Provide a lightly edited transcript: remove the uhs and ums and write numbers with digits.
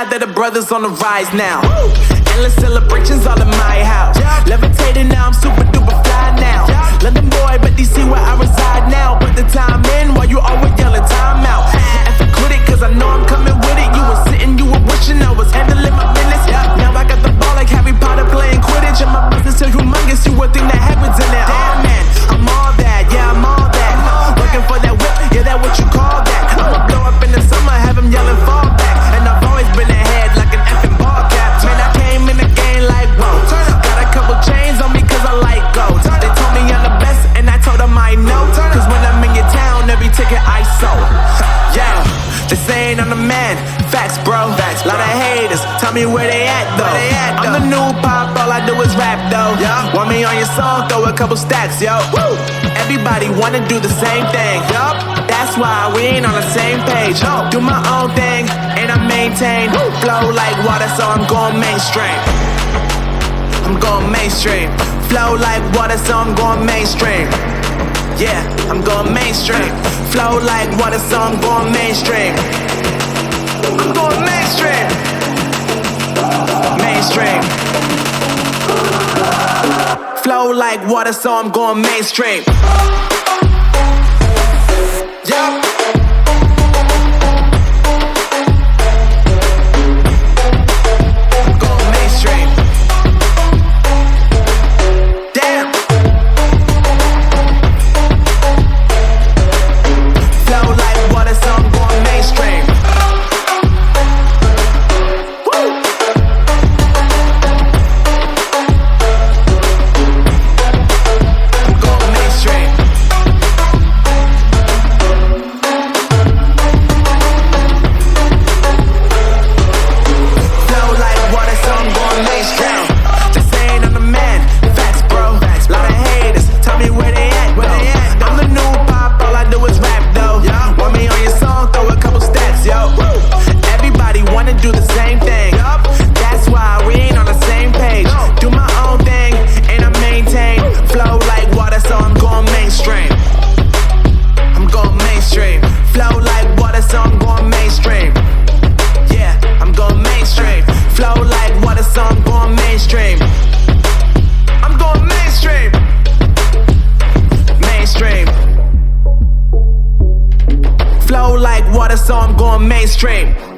glad that the brothers on the rise now. Endless celebrations all in my house. Levitating now, I'm super duper fly now. London boy, but DC where I reside now. Put the time in while you always yelling time out. And for quit it, cause I know I'm coming with it. You were sitting, you were wishing I was handling my business. Now I got the ball like Harry Potter playing Quidditch. And my business so humongous, you would think that happens in there. Damn man, I'm all that, yeah I'm all that. Working for that whip, yeah that what you call that. I'ma blow up in the summer, have him yelling fall back. And I've always been ahead like an effing ball cap. Man, I came in the game like whoa. Got a couple chains on me cause I like gold. They told me I'm the best and I told them I know. Cause when I'm in your town, every ticket I sold. Yeah, they saying I'm the man. Facts bro, lot of haters, tell me where they at though. I'm the new pop, all I do is rap though. Want me on your song, throw a couple stacks, yo. Everybody wanna do the same thing, that's why we ain't on the same page. Do my own thing, and I maintain. Flow like water, so I'm going mainstream. I'm going mainstream. Flow like water, so I'm going mainstream. Yeah, I'm going mainstream. Flow like water, so I'm going mainstream. I'm going mainstream. Mainstream. Flow like water, so I'm going mainstream. Yeah. Flow like water, so I'm going mainstream.